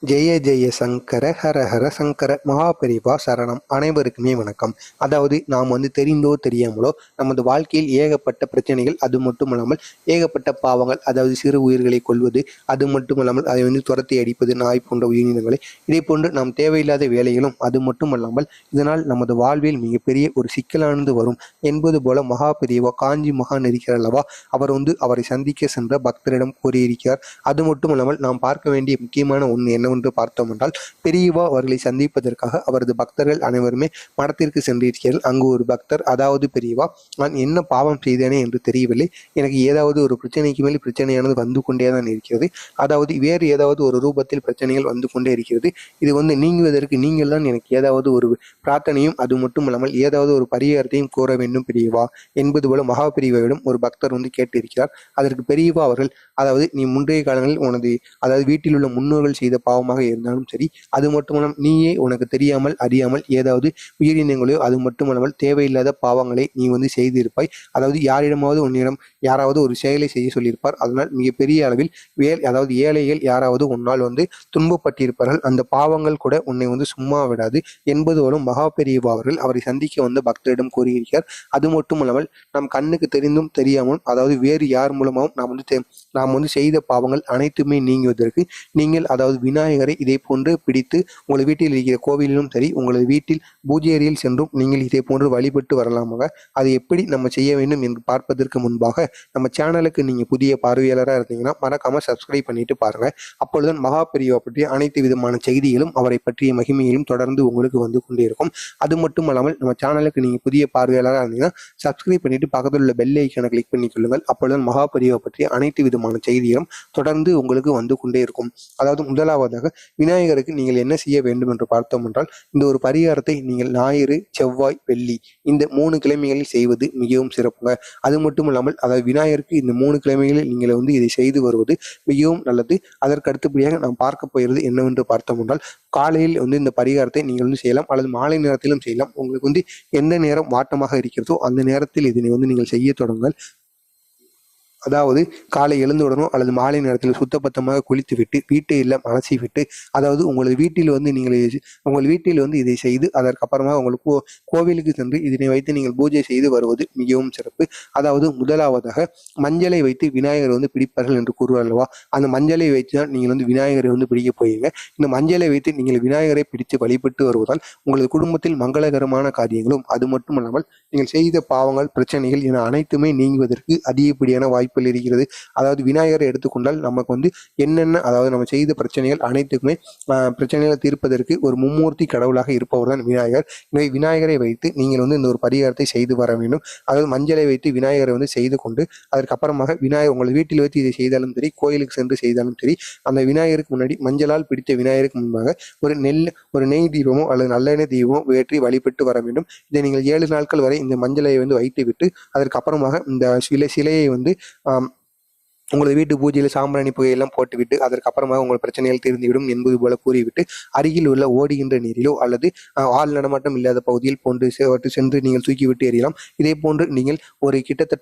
ஜெய ஜெய சங்கர ஹர ஹர சங்கர மகாபெரிவா சரணம். அனைவருக்குமே வணக்கம். அதாவது நாம் தெரிந்தோ தெரியாமலோ நமது வாழ்க்கையில் ஏகப்பட்ட பிரச்சனைகள், அது மட்டுமல்லாமல் ஏகப்பட்ட பாவங்கள், அதாவது சிறு உயிர்களை கொல்வது, அது மட்டுமல்லாமல் அதை துரத்தி அடிப்பது, நாய் போன்ற உயிரினங்களை, இதே போன்று நாம் தேவையில்லாத வேலைகளும், அது மட்டுமல்லாமல் இதனால் நமது வாழ்வில் மிகப்பெரிய ஒரு சிக்கலானது வரும் என்பது போல மகாபெரிவா காஞ்சி மகான் இருக்கிறார் அல்லவா, அவர் அவரை சந்திக்க சென்ற பக்தரிடம் கூறியிருக்கிறார். அது மட்டுமல்லாமல் நாம் பார்க்க வேண்டிய முக்கியமான ஒன்று என்னவென்று பார்த்தோம் என்றால், பெரியவா அவர்களை சந்திப்பதற்காக அவரது பக்தர்கள் அனைவருமே மடத்திற்கு சென்றிருக்கிறார்கள். அங்கு ஒரு பக்தர், அதாவது பெரியவா, நான் என்ன பாவம் செய்தேனே என்று தெரியவில்லை, எனக்கு ஏதாவது ஒரு பிரச்சனைக்கு மேல் பிரச்சனையானது வந்து கொண்டே தான் இருக்கிறது, அதாவது வேறு ஏதாவது ஒரு ரூபத்தில் பிரச்சனைகள் வந்து கொண்டே இருக்கிறது, இது நீங்குவதற்கு நீங்கள் தான் எனக்கு ஏதாவது ஒரு பிரார்த்தனையும், அது மட்டுமல்லாமல் ஏதாவது ஒரு பரிகாரத்தையும் கூற வேண்டும் பெரியவா என்பது போல மகாபெரிவாவிடம் ஒரு பக்தர் கேட்டிருக்கிறார். அதற்கு பெரியவா அவர்கள், அதாவது நீ முந்தைய காலங்களில் அதாவது வீட்டில் உள்ள முன்னோர்கள் செய்த பாவமாக இருந்தாலும் சரி, அது மட்டுமல்லாமல் நீயே உனக்கு தெரியாமல் அறியாமல் ஏதாவது உயிரினங்களையோ, அது மட்டுமல்லாமல் தேவையில்லாத பாவங்களை நீ செய்திருப்பாய். அதாவது யாரிடமாவது உன்னிடம் யாராவது ஒரு செயலை செய்ய சொல்லியிருப்பார். அதனால் மிகப்பெரிய அளவில் அதாவது ஏழைகள் யாராவது உன்னால் துன்பப்பட்டிருப்பார்கள். அந்த பாவங்கள் கூட உன்னை சும்மா விடாது என்பதோடும் மகாபெரிவா அவர்கள் அவரை சந்திக்க வந்த பக்தரிடம் கூறியிருக்கிறார். அது மட்டுமல்லாமல் நம் கண்ணுக்கு தெரிந்தும் தெரியாமலும், அதாவது வேறு யார் மூலமாகவும் நாம் செய்த பாவங்கள் அனைத்துமே நீங்குவதற்கு நீங்கள், அதாவது விநாயகரை இதே போன்று பிடித்து உங்கள் வீட்டில் இருக்கிற கோவிலிலும் சரி, உங்களது வீட்டில் பூஜை அறையில் சென்றும் நீங்கள் இதே போன்று வழிபட்டு வரலாமாக. அது எப்படி நம்ம செய்ய வேண்டும் என்று பார்ப்பதற்கு முன்பாக நம்ம சேனலுக்கு நீங்கள் புதிய பார்வையாளராக இருந்தீங்கன்னா மறக்காம சப்ஸ்கிரைப் பண்ணிட்டு பாருங்க. அப்பொழுதுதான் மகாபெரிவா பற்றிய அனைத்து விதமான செய்திகளும், அவரை பற்றிய மகிமையிலும் தொடர்ந்து உங்களுக்கு வந்து கொண்டே இருக்கும். அது மட்டும் அல்லாமல் நம்ம சேனலுக்கு நீங்கள் புதிய பார்வையாளராக இருந்தீங்கன்னா சப்ஸ்கிரைப் பண்ணிட்டு பக்கத்தில் உள்ள பெல் ஐக்கானை கிளிக் பண்ணி கொள்ளுங்கள். அப்பொழுதுதான் மகாபெரிவா பற்றிய அனைத்து விதமான செய்திகளும் தொடர்ந்து உங்களுக்கு வந்து கொண்டே இருக்கும். அதாவது முதலாவதாக விநாயகருக்கு நீங்கள் என்ன செய்ய வேண்டும் என்று பார்த்தோம் என்றால், இந்த ஒரு பரிகாரத்தை நீங்கள் ஞாயிறு, செவ்வாய், வெள்ளி இந்த 3 கிழமைகளில் செய்வது மிகவும் சிறப்புங்க. அது மட்டும் இல்லாமல், அதாவது விநாயகருக்கு இந்த 3 கிழமைகளில் நீங்கள் இதை செய்து வருவது மிகவும் நல்லது. அதற்கு அடுத்தபடியாக நாம் பார்க்க போகிறது என்னவென்று பார்த்தோம் என்றால், காலையில் இந்த பரிகாரத்தை நீங்கள் செய்யலாம், அல்லது மாலை நேரத்திலும் செய்யலாம். உங்களுக்கு எந்த நேரம் வாட்டமாக இருக்கிறதோ அந்த நேரத்தில் இதனை நீங்கள் செய்ய தொடங்குங்கள். அதாவது காலை எழுந்தவுடனோ அல்லது மாலை நேரத்தில் சுத்தபத்தமாக குளித்து விட்டு வீட்டை எல்லாம் அலசி விட்டு, அதாவது உங்களது வீட்டில் நீங்கள் உங்கள் வீட்டில் இதை செய்து அதற்கப்புறமா உங்களுக்கு கோவிலுக்கு சென்று இதனை வைத்து நீங்கள் பூஜை செய்து வருவது மிகவும் சிறப்பு. அதாவது முதலாவதாக மஞ்சளை வைத்து விநாயகர் பிடிப்பார்கள் என்று கூறுவார் அல்லவா, அந்த மஞ்சளை வைத்து தான் நீங்கள் விநாயகரை பிடிக்க போவீங்க. இந்த மஞ்சளை வைத்து நீங்கள் விநாயகரை பிடித்து வழிபட்டு வருவதால் உங்களது குடும்பத்தில் மங்களகரமான காரியங்களும், அது மட்டுமல்லாமல் நீங்கள் செய்த பாவங்கள், பிரச்சனைகள் என அனைத்துமே நீங்குவதற்கு அதிகப்படியான வாய்ப்பு இருக்கிறது. அதாவது விநாயகரை எடுத்துக்கொண்டால் நமக்கு என்னென்ன, அதாவது நம்ம செய்த பிரச்சனைகள் அனைத்துக்குமே பிரச்சனைகளை தீர்ப்பதற்கு ஒரு மும்மூர்த்தி கடவுளாக இருப்பவர் தான் விநாயகர். எனவே விநாயகரை வைத்து நீங்கள் இந்த ஒரு பரிகாரத்தை செய்து வர வேண்டும். அதாவது மஞ்சளை வைத்து விநாயகரை செய்து கொண்டு அதற்கப்புறமாக விநாயகர் உங்கள் வீட்டில் வைத்து இதை செய்தாலும் சரி, கோயிலுக்கு சென்று செய்தாலும் சரி, அந்த விநாயகருக்கு முன்னாடி மஞ்சளால் பிடித்த விநாயகருக்கு முன்பாக ஒரு நெய் தீபமோ அல்லது நல்லெண்ணெய் தீபமோ ஏற்றி வழிபட்டு வர வேண்டும். இதை நீங்கள் 7 நாட்கள் வரை இந்த மஞ்சளை வைத்து விட்டு அதற்கப்புறமாக இந்த சிலையை உங்களது வீட்டு பூஜையில் சாம்பிராணி புகையெல்லாம் போட்டுவிட்டு அதற்கப்புறமாக உங்கள் பிரச்சனைகள் தீர்ந்துவிடும் என்பது போல கூறிவிட்டு, அருகில் உள்ள ஓடுகின்ற நீரிலோ அல்லது ஆள் நடமாட்டம் இல்லாத பகுதியில் சென்று நீங்கள் தூக்கிவிட்டு எறியலாம். இதே போன்று நீங்கள் ஒரு கிட்டத்தட்ட